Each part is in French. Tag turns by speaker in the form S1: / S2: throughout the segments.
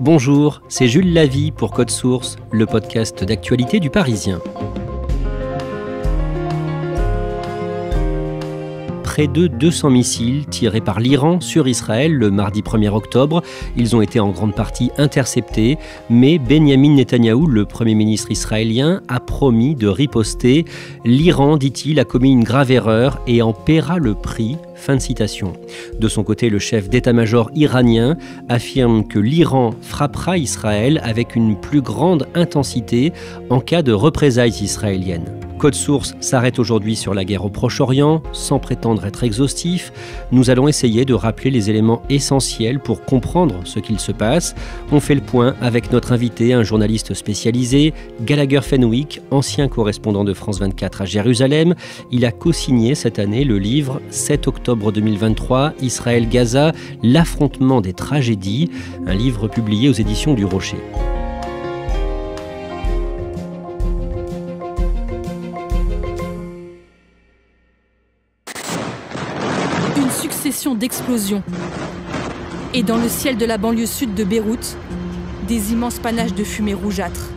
S1: Bonjour, c'est Jules Lavie pour Code Source, le podcast d'actualité du Parisien. Près de 200 missiles tirés par l'Iran sur Israël le mardi 1er octobre. Ils ont été en grande partie interceptés, mais Benyamin Netanyahou, le Premier ministre israélien, a promis de riposter. L'Iran, dit-il, a commis une grave erreur et en paiera le prix. Fin de citation. De son côté, le chef d'état-major iranien affirme que l'Iran frappera Israël avec une plus grande intensité en cas de représailles israéliennes. Code Source s'arrête aujourd'hui sur la guerre au Proche-Orient. Sans prétendre être exhaustif, nous allons essayer de rappeler les éléments essentiels pour comprendre ce qu'il se passe. On fait le point avec notre invité, un journaliste spécialisé, Gallagher Fenwick, ancien correspondant de France 24 à Jérusalem. Il a co-signé cette année le livre 7 octobre 2023, Israël-Gaza, l'affrontement des tragédies, un livre publié aux éditions du Rocher.
S2: Succession d'explosions. Et dans le ciel de la banlieue sud de Beyrouth, des immenses panaches de fumée rougeâtre.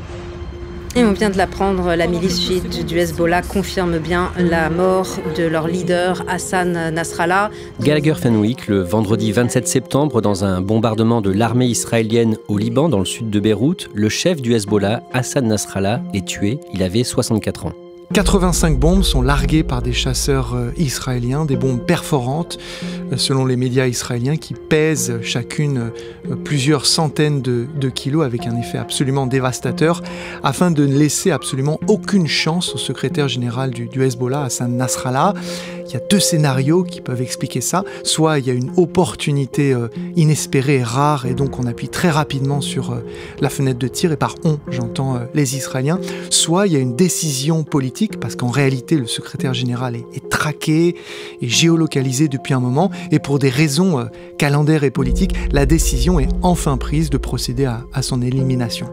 S3: Et on vient de l'apprendre, la milice chiite du Hezbollah confirme bien la mort de leur leader Hassan Nasrallah.
S1: Gallagher Fenwick, le vendredi 27 septembre, dans un bombardement de l'armée israélienne au Liban, dans le sud de Beyrouth, le chef du Hezbollah, Hassan Nasrallah, est tué. Il avait 64 ans.
S4: 85 bombes sont larguées par des chasseurs israéliens, des bombes perforantes, selon les médias israéliens, qui pèsent chacune plusieurs centaines de kilos, avec un effet absolument dévastateur, afin de ne laisser absolument aucune chance au secrétaire général du Hezbollah, Hassan Nasrallah. Il y a deux scénarios qui peuvent expliquer ça. Soit il y a une opportunité inespérée et rare, et donc on appuie très rapidement sur la fenêtre de tir, et par on, j'entends les Israéliens. Soit il y a une décision politique, parce qu'en réalité le secrétaire général est traqué et géolocalisé depuis un moment, et pour des raisons calendaires et politiques, la décision est enfin prise de procéder à son élimination.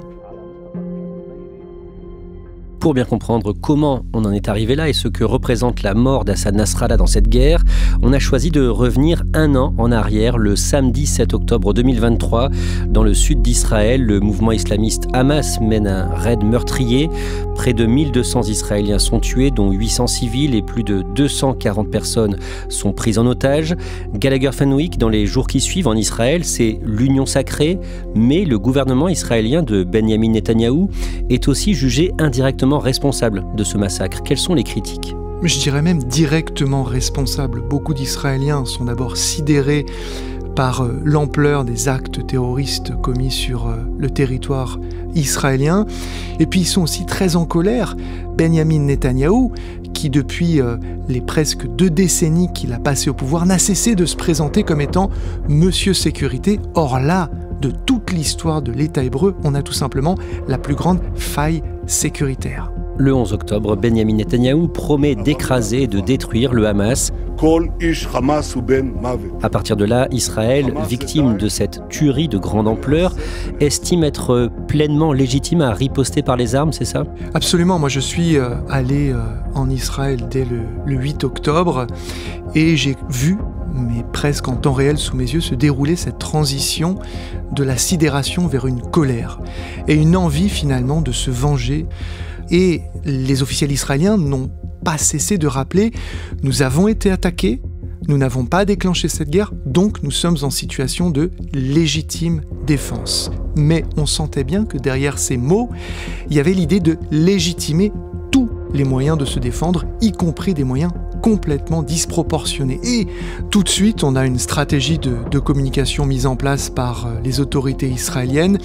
S1: Pour bien comprendre comment on en est arrivé là et ce que représente la mort d'Hassan Nasrallah dans cette guerre, on a choisi de revenir un an en arrière, le samedi 7 octobre 2023. Dans le sud d'Israël, le mouvement islamiste Hamas mène un raid meurtrier. Près de 1200 Israéliens sont tués, dont 800 civils, et plus de 240 personnes sont prises en otage. Gallagher Fenwick, dans les jours qui suivent en Israël, c'est l'union sacrée, mais le gouvernement israélien de Benyamin Netanyahou est aussi jugé indirectement responsable de ce massacre. Quelles sont les critiques ?
S4: Je dirais même directement responsable. Beaucoup d'Israéliens sont d'abord sidérés par l'ampleur des actes terroristes commis sur le territoire israélien. Et puis ils sont aussi très en colère. Benyamin Netanyahou, qui depuis les presque 2 décennies qu'il a passé au pouvoir, n'a cessé de se présenter comme étant Monsieur Sécurité. Or là, de toute l'histoire de l'État hébreu, on a tout simplement la plus grande faille sécuritaire.
S1: Le 11 octobre, Benyamin Netanyahou promet d'écraser et de détruire le Hamas. À partir de là, Israël, victime de cette tuerie de grande ampleur, estime être pleinement légitime à riposter par les armes, c'est ça ?
S4: Absolument. Moi, je suis allé en Israël dès le 8 octobre et j'ai vu, mais presque en temps réel sous mes yeux, se dérouler cette transition de la sidération vers une colère et une envie finalement de se venger. Et les officiels israéliens n'ont pas cessé de rappeler « Nous avons été attaqués, nous n'avons pas déclenché cette guerre, donc nous sommes en situation de légitime défense. » Mais on sentait bien que derrière ces mots, il y avait l'idée de légitimer tous les moyens de se défendre, y compris des moyens complètement disproportionnés. Et tout de suite, on a une stratégie de communication mise en place par les autorités israéliennes.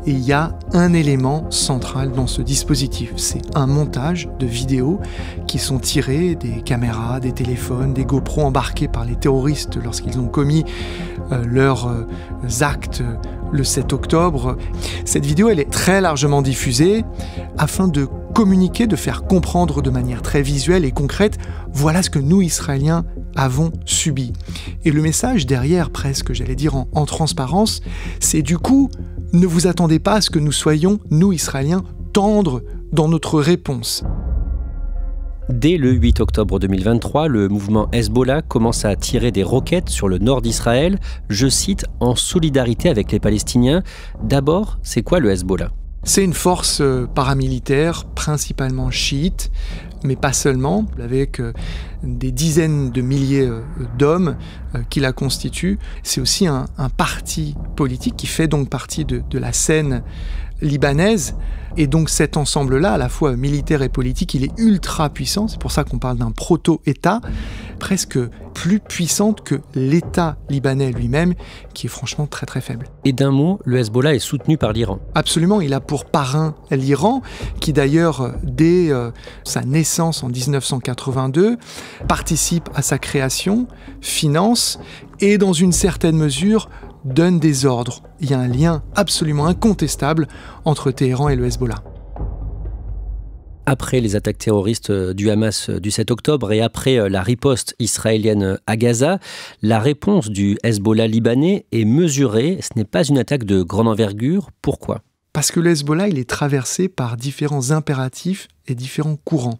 S4: Et il y a un élément central dans ce dispositif. C'est un montage de vidéos qui sont tirées des caméras, des téléphones, des GoPro embarqués par les terroristes lorsqu'ils ont commis leurs actes le 7 octobre. Cette vidéo, elle est très largement diffusée afin de communiquer, de faire comprendre de manière très visuelle et concrète, voilà ce que nous, Israéliens, avons subi. Et le message derrière, presque, j'allais dire en transparence, c'est du coup, ne vous attendez pas à ce que nous soyons, nous, Israéliens, tendres dans notre réponse.
S1: Dès le 8 octobre 2023, le mouvement Hezbollah commence à tirer des roquettes sur le nord d'Israël, je cite, en solidarité avec les Palestiniens. D'abord, c'est quoi le Hezbollah ?
S4: C'est une force paramilitaire, principalement chiite, mais pas seulement, avec des dizaines de milliers d'hommes qui la constituent. C'est aussi un parti politique qui fait donc partie de la scène libanaise. Et donc cet ensemble-là, à la fois militaire et politique, il est ultra puissant. C'est pour ça qu'on parle d'un proto-État, presque plus puissante que l'État libanais lui-même, qui est franchement très très faible.
S1: Et d'un mot, le Hezbollah est soutenu par l'Iran.
S4: Absolument, il a pour parrain l'Iran, qui d'ailleurs, dès sa naissance en 1982, participe à sa création, finance et dans une certaine mesure donne des ordres. Il y a un lien absolument incontestable entre Téhéran et le Hezbollah.
S1: Après les attaques terroristes du Hamas du 7 octobre et après la riposte israélienne à Gaza, la réponse du Hezbollah libanais est mesurée. Ce n'est pas une attaque de grande envergure. Pourquoi ?
S4: Parce que le Hezbollah, il est traversé par différents impératifs et différents courants.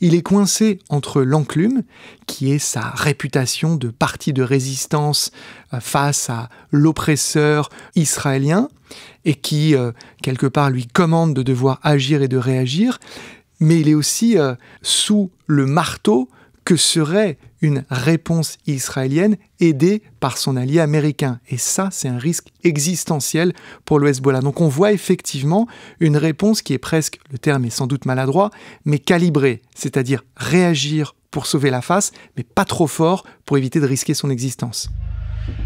S4: Il est coincé entre l'enclume, qui est sa réputation de parti de résistance face à l'oppresseur israélien, et qui, quelque part, lui commande de devoir agir et de réagir, mais il est aussi sous le marteau que serait une réponse israélienne aidée par son allié américain. Et ça, c'est un risque existentiel pour le Hezbollah. Donc on voit effectivement une réponse qui est presque, le terme est sans doute maladroit, mais calibrée, c'est-à-dire réagir pour sauver la face, mais pas trop fort pour éviter de risquer son existence.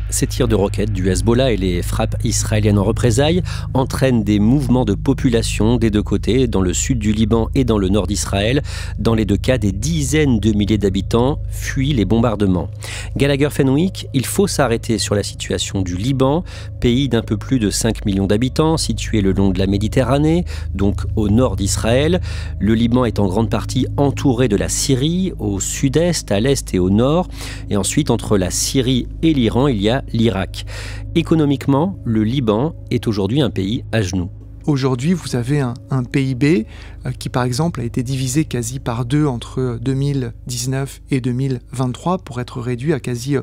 S1: Ces tirs de roquettes du Hezbollah et les frappes israéliennes en représailles entraînent des mouvements de population des deux côtés, dans le sud du Liban et dans le nord d'Israël. Dans les deux cas, des dizaines de milliers d'habitants fuient les bombardements. Gallagher Fenwick, il faut s'arrêter sur la situation du Liban, pays d'un peu plus de 5 millions d'habitants, situé le long de la Méditerranée, donc au nord d'Israël. Le Liban est en grande partie entouré de la Syrie, au sud-est, à l'est et au nord. Et ensuite, entre la Syrie et l'Iran, il y a l'Irak. Économiquement, le Liban est aujourd'hui un pays à genoux.
S4: Aujourd'hui, vous avez un PIB qui, par exemple, a été divisé quasi par 2 entre 2019 et 2023 pour être réduit à quasi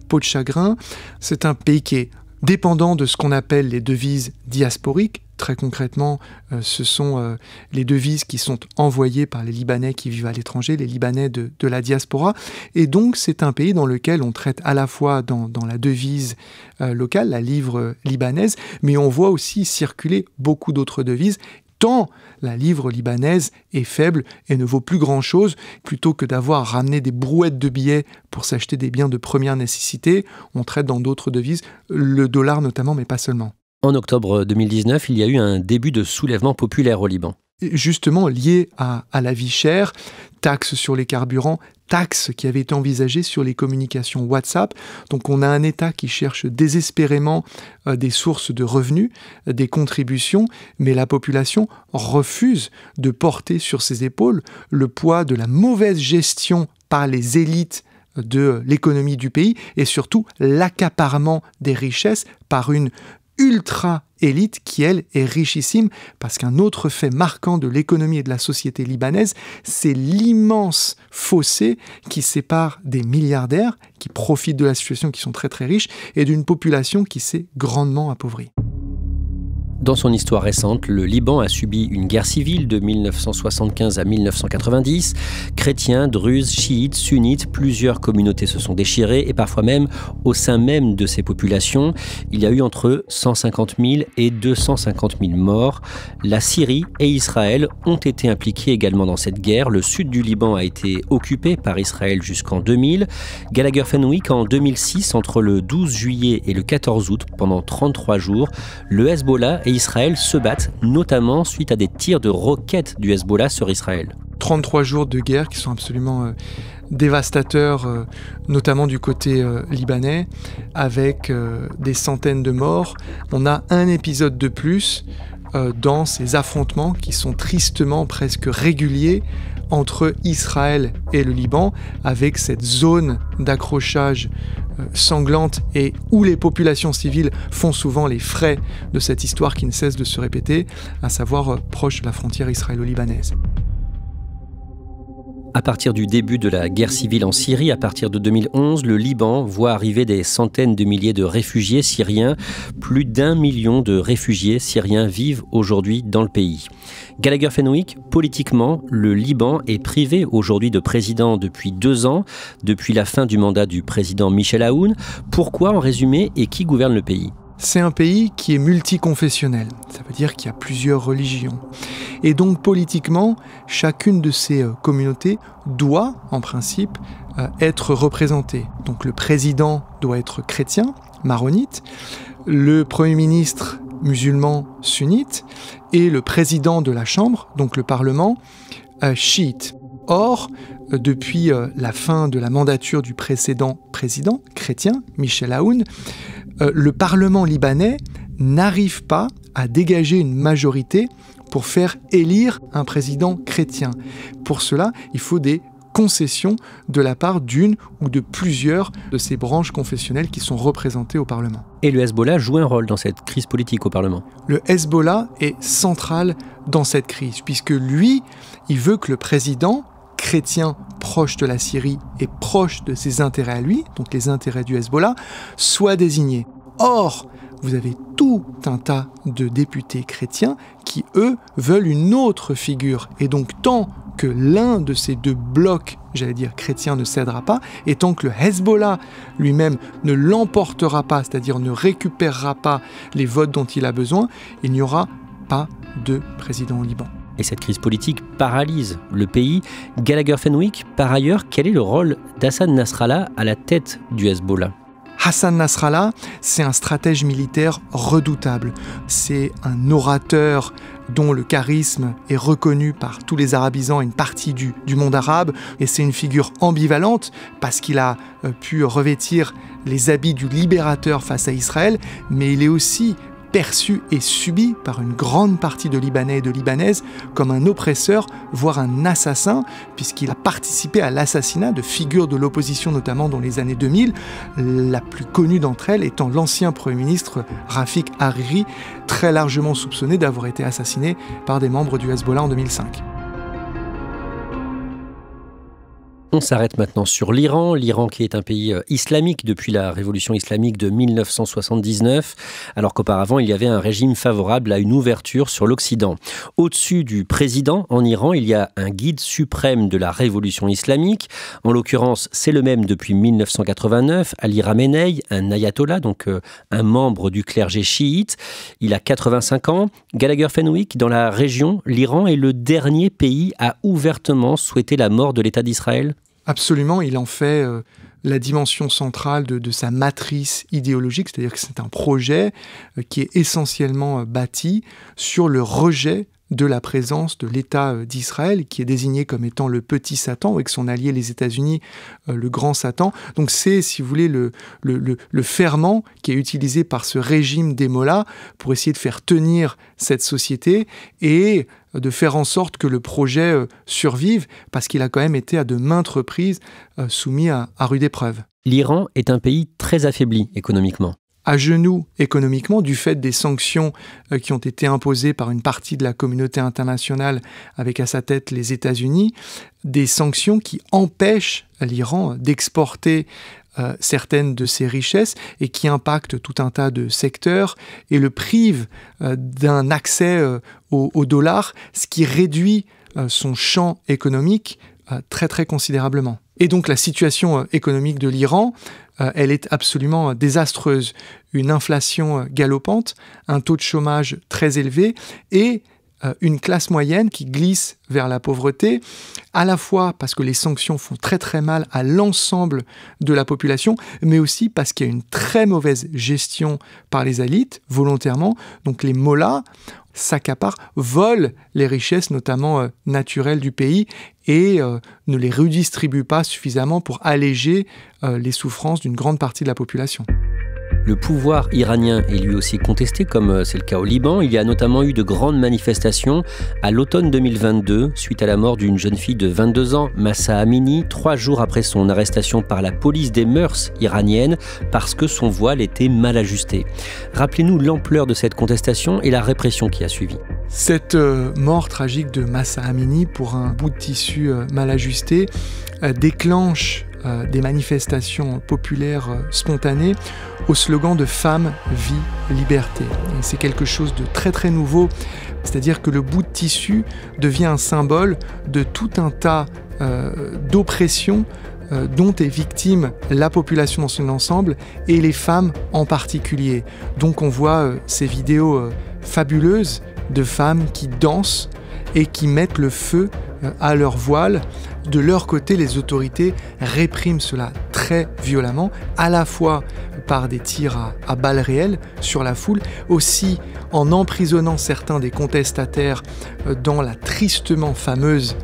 S4: peau de chagrin. C'est un pays qui est dépendant de ce qu'on appelle les devises diasporiques. Très concrètement, ce sont les devises qui sont envoyées par les Libanais qui vivent à l'étranger, les Libanais de la diaspora. Et donc, c'est un pays dans lequel on traite à la fois dans la devise locale, la livre libanaise, mais on voit aussi circuler beaucoup d'autres devises, tant la livre libanaise est faible et ne vaut plus grand-chose. Plutôt que d'avoir ramené des brouettes de billets pour s'acheter des biens de première nécessité, on traite dans d'autres devises, le dollar notamment, mais pas seulement.
S1: En octobre 2019, il y a eu un début de soulèvement populaire au Liban.
S4: Justement lié à la vie chère, taxes sur les carburants, taxes qui avaient été envisagées sur les communications WhatsApp. Donc on a un État qui cherche désespérément des sources de revenus, des contributions, mais la population refuse de porter sur ses épaules le poids de la mauvaise gestion par les élites de l'économie du pays et surtout l'accaparement des richesses par une ultra-élite qui, elle, est richissime, parce qu'un autre fait marquant de l'économie et de la société libanaise, c'est l'immense fossé qui sépare des milliardaires qui profitent de la situation, qui sont très très riches, et d'une population qui s'est grandement appauvrie.
S1: Dans son histoire récente, le Liban a subi une guerre civile de 1975 à 1990. Chrétiens, druzes, chiites, sunnites, plusieurs communautés se sont déchirées et parfois même au sein même de ces populations. Il y a eu entre 150 000 et 250 000 morts. La Syrie et Israël ont été impliqués également dans cette guerre. Le sud du Liban a été occupé par Israël jusqu'en 2000. Gallagher Fenwick, en 2006, entre le 12 juillet et le 14 août, pendant 33 jours, le Hezbollah et Israël se battent, notamment suite à des tirs de roquettes du Hezbollah sur Israël.
S4: 33 jours de guerre qui sont absolument dévastateurs, notamment du côté libanais, avec des centaines de morts. On a un épisode de plus dans ces affrontements qui sont tristement presque réguliers entre Israël et le Liban, avec cette zone d'accrochage sanglante et où les populations civiles font souvent les frais de cette histoire qui ne cesse de se répéter, à savoir proche de la frontière israélo-libanaise.
S1: À partir du début de la guerre civile en Syrie, à partir de 2011, le Liban voit arriver des centaines de milliers de réfugiés syriens. Plus d'1 million de réfugiés syriens vivent aujourd'hui dans le pays. Gallagher Fenwick, politiquement, le Liban est privé aujourd'hui de président depuis 2 ans, depuis la fin du mandat du président Michel Aoun. Pourquoi, en résumé, et qui gouverne le pays ?
S4: C'est un pays qui est multiconfessionnel, ça veut dire qu'il y a plusieurs religions. Et donc politiquement, chacune de ces communautés doit, en principe, être représentée. Donc le président doit être chrétien, maronite, le premier ministre musulman sunnite et le président de la Chambre, donc le Parlement, chiite. Or, depuis la fin de la mandature du précédent président chrétien, Michel Aoun, le Parlement libanais n'arrive pas à dégager une majorité pour faire élire un président chrétien. Pour cela, il faut des concessions de la part d'une ou de plusieurs de ces branches confessionnelles qui sont représentées au Parlement.
S1: Et le Hezbollah joue un rôle dans cette crise politique au Parlement.
S4: Le Hezbollah est central dans cette crise, puisque lui, il veut que le président chrétien proche de la Syrie et proche de ses intérêts à lui, donc les intérêts du Hezbollah, soit désigné. Or, vous avez tout un tas de députés chrétiens qui, eux, veulent une autre figure. Et donc, tant que l'un de ces deux blocs, j'allais dire chrétiens, ne cédera pas, et tant que le Hezbollah lui-même ne l'emportera pas, c'est-à-dire ne récupérera pas les votes dont il a besoin, il n'y aura pas de président au Liban.
S1: Et cette crise politique paralyse le pays. Gallagher Fenwick, par ailleurs, quel est le rôle d'Hassan Nasrallah à la tête du Hezbollah ?
S4: Hassan Nasrallah, c'est un stratège militaire redoutable. C'est un orateur dont le charisme est reconnu par tous les arabisants et une partie du monde arabe. Et c'est une figure ambivalente parce qu'il a pu revêtir les habits du libérateur face à Israël, mais il est aussi perçu et subi par une grande partie de Libanais et de Libanaises comme un oppresseur, voire un assassin, puisqu'il a participé à l'assassinat de figures de l'opposition, notamment dans les années 2000, la plus connue d'entre elles étant l'ancien Premier ministre Rafik Hariri, très largement soupçonné d'avoir été assassiné par des membres du Hezbollah en 2005.
S1: On s'arrête maintenant sur l'Iran. L'Iran qui est un pays islamique depuis la révolution islamique de 1979, alors qu'auparavant il y avait un régime favorable à une ouverture sur l'Occident. Au-dessus du président en Iran, il y a un guide suprême de la révolution islamique. En l'occurrence, c'est le même depuis 1989, Ali Khamenei, un ayatollah, donc un membre du clergé chiite. Il a 85 ans. Gallagher Fenwick, dans la région, l'Iran est le dernier pays à ouvertement souhaiter la mort de l'État d'Israël.
S4: Absolument, il en fait la dimension centrale de sa matrice idéologique, c'est-à-dire que c'est un projet qui est essentiellement bâti sur le rejet de la présence de l'État d'Israël, qui est désigné comme étant le petit Satan, avec son allié les États-Unis, le grand Satan. Donc c'est, si vous voulez, le ferment qui est utilisé par ce régime des mollahs pour essayer de faire tenir cette société et de faire en sorte que le projet survive, parce qu'il a quand même été à de maintes reprises soumis à rude épreuve.
S1: L'Iran est un pays très affaibli économiquement.
S4: À genoux économiquement du fait des sanctions qui ont été imposées par une partie de la communauté internationale avec à sa tête les États-Unis, des sanctions qui empêchent l'Iran d'exporter certaines de ses richesses et qui impactent tout un tas de secteurs et le privent d'un accès au dollar, ce qui réduit son champ économique très très considérablement. Et donc la situation économique de l'Iran, elle est absolument désastreuse. Une inflation galopante, un taux de chômage très élevé et une classe moyenne qui glisse vers la pauvreté, à la fois parce que les sanctions font très très mal à l'ensemble de la population, mais aussi parce qu'il y a une très mauvaise gestion par les élites, volontairement. Donc les mollahs s'accaparent, volent les richesses, notamment naturelles du pays, et ne les redistribuent pas suffisamment pour alléger les souffrances d'une grande partie de la population.
S1: Le pouvoir iranien est lui aussi contesté, comme c'est le cas au Liban. Il y a notamment eu de grandes manifestations à l'automne 2022, suite à la mort d'une jeune fille de 22 ans, Mahsa Amini, 3 jours après son arrestation par la police des mœurs iraniennes, parce que son voile était mal ajusté. Rappelez-nous l'ampleur de cette contestation et la répression qui a suivi.
S4: Cette mort tragique de Mahsa Amini pour un bout de tissu mal ajusté déclenche des manifestations populaires spontanées au slogan de Femme, Vie, Liberté. Et c'est quelque chose de très très nouveau, c'est-à-dire que le bout de tissu devient un symbole de tout un tas d'oppressions dont est victime la population dans son ensemble et les femmes en particulier. Donc on voit ces vidéos fabuleuses de femmes qui dansent et qui mettent le feu à leur voile. De leur côté, les autorités répriment cela très violemment, à la fois par des tirs à balles réelles sur la foule, aussi en emprisonnant certains des contestataires dans la tristement fameuse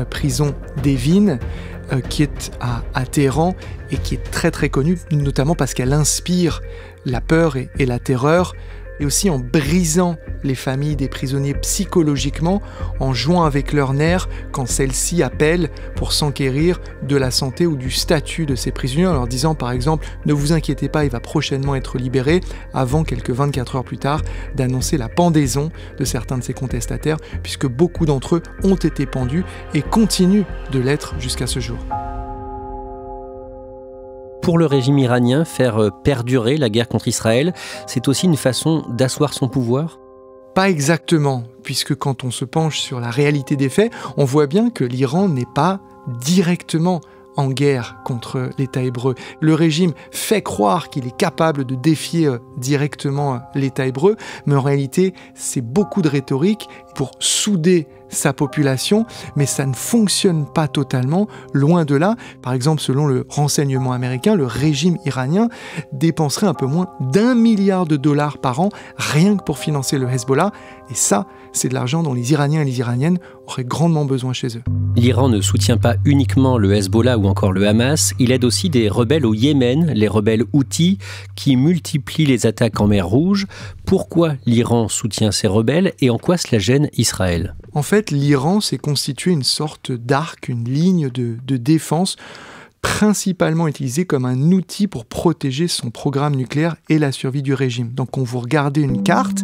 S4: prison d'Evin, qui est à Téhéran et qui est très très connue, notamment parce qu'elle inspire la peur et la terreur, et aussi en brisant les familles des prisonniers psychologiquement, en jouant avec leurs nerfs quand celles-ci appellent pour s'enquérir de la santé ou du statut de ces prisonniers, en leur disant par exemple « Ne vous inquiétez pas, il va prochainement être libéré », avant quelques 24 heures plus tard d'annoncer la pendaison de certains de ces contestataires, puisque beaucoup d'entre eux ont été pendus et continuent de l'être jusqu'à ce jour.
S1: Pour le régime iranien, faire perdurer la guerre contre Israël, c'est aussi une façon d'asseoir son pouvoir ?
S4: Pas exactement, puisque quand on se penche sur la réalité des faits, on voit bien que l'Iran n'est pas directement en guerre contre l'État hébreu. Le régime fait croire qu'il est capable de défier directement l'État hébreu, mais en réalité, c'est beaucoup de rhétorique pour souder sa population, mais ça ne fonctionne pas totalement, loin de là. Par exemple, selon le renseignement américain, le régime iranien dépenserait un peu moins d'1 milliard de dollars par an rien que pour financer le Hezbollah, et ça, c'est de l'argent dont les Iraniens et les Iraniennes auraient grandement besoin chez eux.
S1: L'Iran ne soutient pas uniquement le Hezbollah ou encore le Hamas, il aide aussi des rebelles au Yémen, les rebelles Houthis, qui multiplient les attaques en mer Rouge. Pourquoi l'Iran soutient ces rebelles et en quoi cela gêne Israël ?
S4: En fait, l'Iran s'est constitué une sorte d'arc, une ligne de défense, principalement utilisée comme un outil pour protéger son programme nucléaire et la survie du régime. Donc quand vous regardez une carte,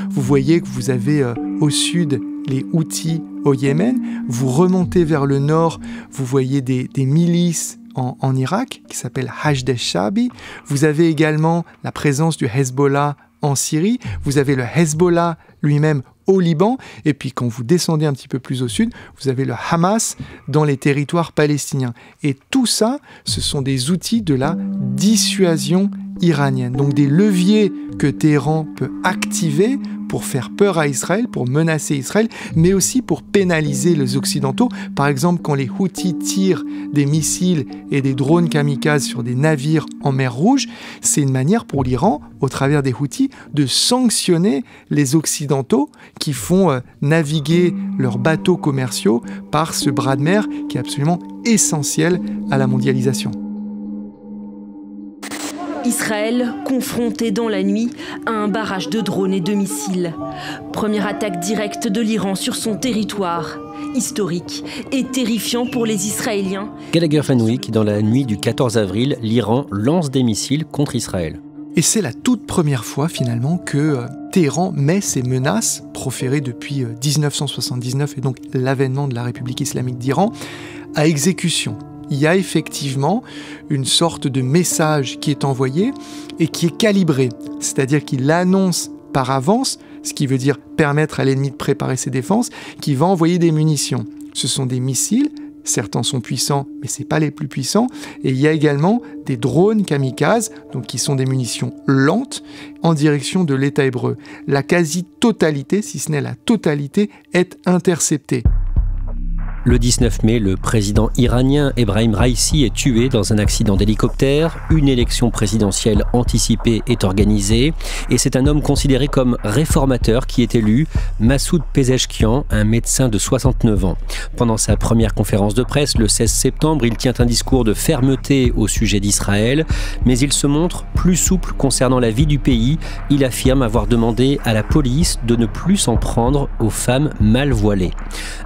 S4: vous voyez que vous avez au sud les Houthis au Yémen, vous remontez vers le nord, vous voyez des milices en Irak qui s'appellent Hashd al-Shaabi, vous avez également la présence du Hezbollah en Syrie, vous avez le Hezbollah lui-même au Liban, et puis quand vous descendez un petit peu plus au sud, vous avez le Hamas dans les territoires palestiniens. Et tout ça, ce sont des outils de la dissuasion iranienne, donc des leviers que Téhéran peut activer pour faire peur à Israël, pour menacer Israël, mais aussi pour pénaliser les Occidentaux. Par exemple, quand les Houthis tirent des missiles et des drones kamikazes sur des navires en mer Rouge, c'est une manière pour l'Iran, au travers des Houthis, de sanctionner les Occidentaux qui font naviguer leurs bateaux commerciaux par ce bras de mer qui est absolument essentiel à la mondialisation.
S5: Israël, confronté dans la nuit à un barrage de drones et de missiles. Première attaque directe de l'Iran sur son territoire. Historique et terrifiant pour les Israéliens.
S1: Gallagher Fenwick, dans la nuit du 14 avril, l'Iran lance des missiles contre Israël.
S4: Et c'est la toute première fois finalement que Téhéran met ces menaces proférées depuis 1979 et donc l'avènement de la République islamique d'Iran à exécution. Il y a effectivement une sorte de message qui est envoyé et qui est calibré, c'est-à-dire qu'il annonce par avance, ce qui veut dire permettre à l'ennemi de préparer ses défenses, qu'il va envoyer des munitions. Ce sont des missiles, certains sont puissants, mais ce n'est pas les plus puissants, et il y a également des drones kamikazes, donc qui sont des munitions lentes, en direction de l'État hébreu. La quasi-totalité, si ce n'est la totalité, est interceptée.
S1: Le 19 mai, le président iranien Ebrahim Raïssi est tué dans un accident d'hélicoptère. Une élection présidentielle anticipée est organisée. Et c'est un homme considéré comme réformateur qui est élu, Massoud Pezeshkian, un médecin de 69 ans. Pendant sa première conférence de presse, le 16 septembre, il tient un discours de fermeté au sujet d'Israël. Mais il se montre plus souple concernant la vie du pays. Il affirme avoir demandé à la police de ne plus s'en prendre aux femmes mal voilées.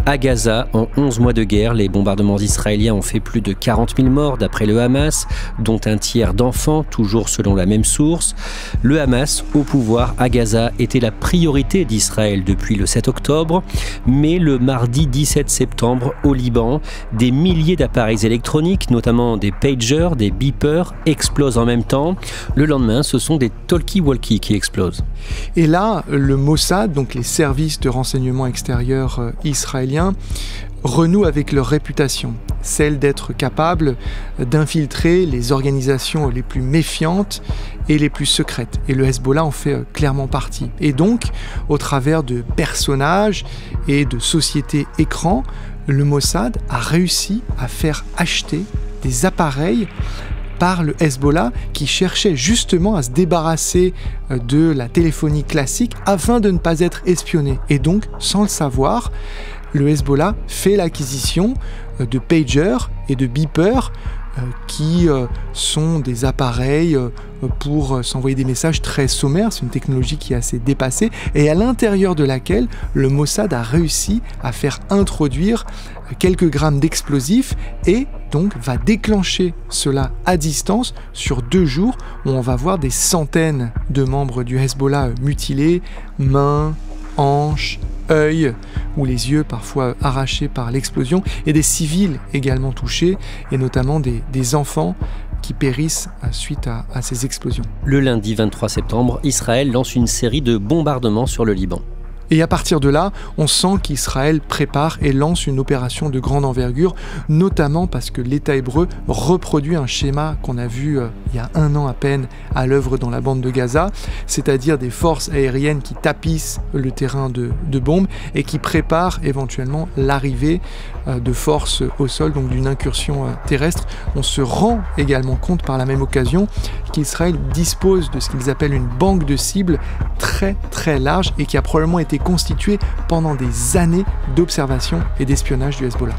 S1: À Gaza, en 11 mois de guerre, les bombardements israéliens ont fait plus de 40 000 morts d'après le Hamas, dont un tiers d'enfants, toujours selon la même source. Le Hamas, au pouvoir à Gaza, était la priorité d'Israël depuis le 7 octobre. Mais le mardi 17 septembre, au Liban, des milliers d'appareils électroniques, notamment des pagers, des beepers, explosent en même temps. Le lendemain, ce sont des talkie-walkie qui explosent.
S4: Et là, le Mossad, donc les services de renseignement extérieur israéliens, renouent avec leur réputation, celle d'être capable d'infiltrer les organisations les plus méfiantes et les plus secrètes. Et le Hezbollah en fait clairement partie. Et donc, au travers de personnages et de sociétés écrans, le Mossad a réussi à faire acheter des appareils par le Hezbollah qui cherchait justement à se débarrasser de la téléphonie classique afin de ne pas être espionné. Et donc, sans le savoir, le Hezbollah fait l'acquisition de pagers et de beepers qui sont des appareils pour s'envoyer des messages très sommaires. C'est une technologie qui est assez dépassée et à l'intérieur de laquelle le Mossad a réussi à faire introduire quelques grammes d'explosifs et donc va déclencher cela à distance sur 2 jours où on va voir des centaines de membres du Hezbollah mutilés, mains, hanches, œil ou les yeux parfois arrachés par l'explosion et des civils également touchés et notamment des enfants qui périssent suite à ces explosions.
S1: Le lundi 23 septembre, Israël lance une série de bombardements sur le Liban.
S4: Et à partir de là, on sent qu'Israël prépare et lance une opération de grande envergure, notamment parce que l'État hébreu reproduit un schéma qu'on a vu il y a 1 an à peine à l'œuvre dans la bande de Gaza, c'est-à-dire des forces aériennes qui tapissent le terrain de bombes et qui préparent éventuellement l'arrivée de forces au sol, donc d'une incursion terrestre. On se rend également compte par la même occasion qu'Israël dispose de ce qu'ils appellent une banque de cibles très très large et qui a probablement été constituée pendant des années d'observation et d'espionnage du Hezbollah.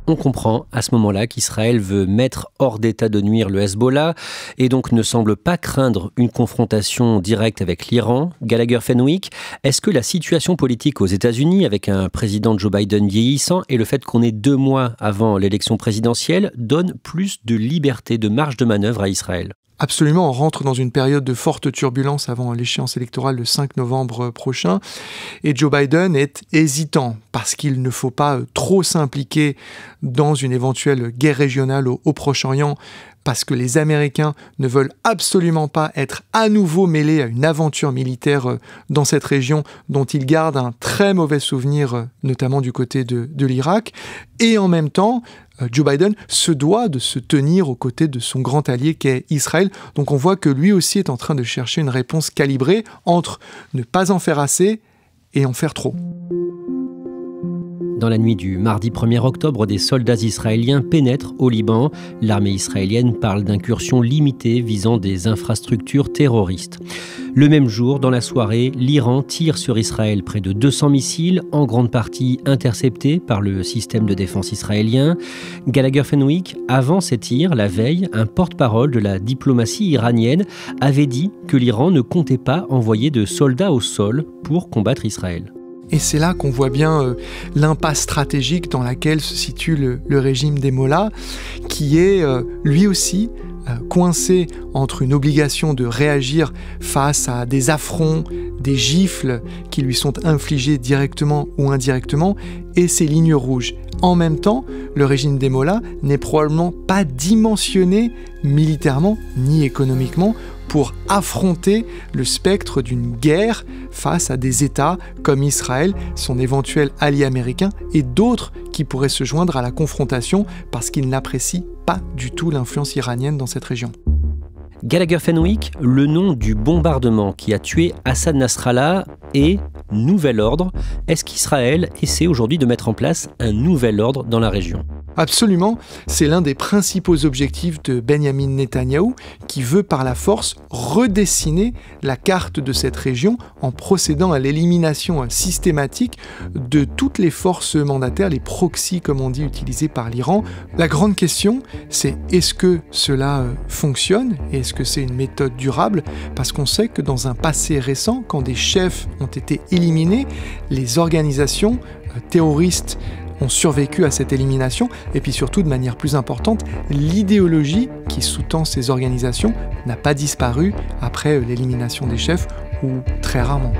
S1: On comprend à ce moment-là qu'Israël veut mettre hors d'état de nuire le Hezbollah et donc ne semble pas craindre une confrontation directe avec l'Iran. Gallagher Fenwick, est-ce que la situation politique aux États-Unis, avec un président Joe Biden vieillissant et le fait qu'on est 2 mois avant l'élection présidentielle, donne plus de liberté, de marge de manœuvre à Israël ?
S4: Absolument, on rentre dans une période de forte turbulence avant l'échéance électorale le 5 novembre prochain. Et Joe Biden est hésitant parce qu'il ne faut pas trop s'impliquer dans une éventuelle guerre régionale au Proche-Orient parce que les Américains ne veulent absolument pas être à nouveau mêlés à une aventure militaire dans cette région dont ils gardent un très mauvais souvenir, notamment du côté de l'Irak. Et en même temps, Joe Biden se doit de se tenir aux côtés de son grand allié qu'est Israël. Donc on voit que lui aussi est en train de chercher une réponse calibrée entre ne pas en faire assez et en faire trop.
S1: Dans la nuit du mardi 1er octobre, des soldats israéliens pénètrent au Liban. L'armée israélienne parle d'incursions limitées visant des infrastructures terroristes. Le même jour, dans la soirée, l'Iran tire sur Israël près de 200 missiles, en grande partie interceptés par le système de défense israélien. Gallagher Fenwick, avant ces tirs, la veille, un porte-parole de la diplomatie iranienne avait dit que l'Iran ne comptait pas envoyer de soldats au sol pour combattre Israël.
S4: Et c'est là qu'on voit bien l'impasse stratégique dans laquelle se situe le régime des Mollahs, qui est lui aussi coincé entre une obligation de réagir face à des affronts, des gifles qui lui sont infligés directement ou indirectement, et ses lignes rouges. En même temps, le régime des Mollahs n'est probablement pas dimensionné militairement ni économiquement pour affronter le spectre d'une guerre face à des États comme Israël, son éventuel allié américain, et d'autres qui pourraient se joindre à la confrontation parce qu'ils n'apprécient pas du tout l'influence iranienne dans cette région.
S1: Gallagher Fenwick, le nom du bombardement qui a tué Hassan Nasrallah est Nouvel Ordre. Est-ce qu'Israël essaie aujourd'hui de mettre en place un nouvel ordre dans la région ?
S4: Absolument, c'est l'un des principaux objectifs de Benyamin Netanyahou qui veut par la force redessiner la carte de cette région en procédant à l'élimination systématique de toutes les forces mandataires, les proxys comme on dit utilisés par l'Iran. La grande question, c'est est-ce que cela fonctionne et est-ce que c'est une méthode durable? Parce qu'on sait que dans un passé récent, quand des chefs ont été éliminés, les organisations terroristes ont survécu à cette élimination, et puis surtout, de manière plus importante, l'idéologie qui sous-tend ces organisations n'a pas disparu après l'élimination des chefs, ou très rarement.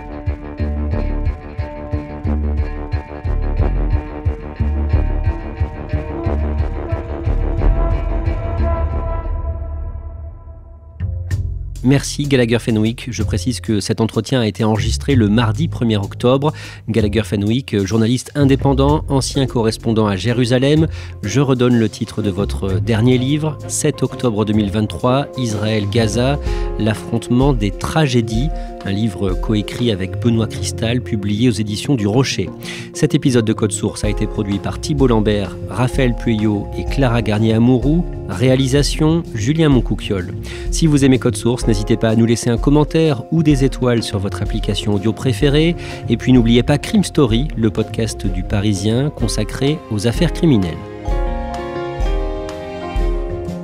S1: Merci Gallagher Fenwick. Je précise que cet entretien a été enregistré le mardi 1er octobre. Gallagher Fenwick, journaliste indépendant, ancien correspondant à Jérusalem. Je redonne le titre de votre dernier livre, 7 octobre 2023, Israël-Gaza, l'affrontement des tragédies. Un livre coécrit avec Benoît Cristal, publié aux éditions du Rocher. Cet épisode de Code Source a été produit par Thibault Lambert, Raphaël Pueyo et Clara Garnier-Amouroux. Réalisation, Julien Moncouquiol. Si vous aimez Code Source, n'hésitez pas à nous laisser un commentaire ou des étoiles sur votre application audio préférée. Et puis n'oubliez pas Crime Story, le podcast du Parisien consacré aux affaires criminelles.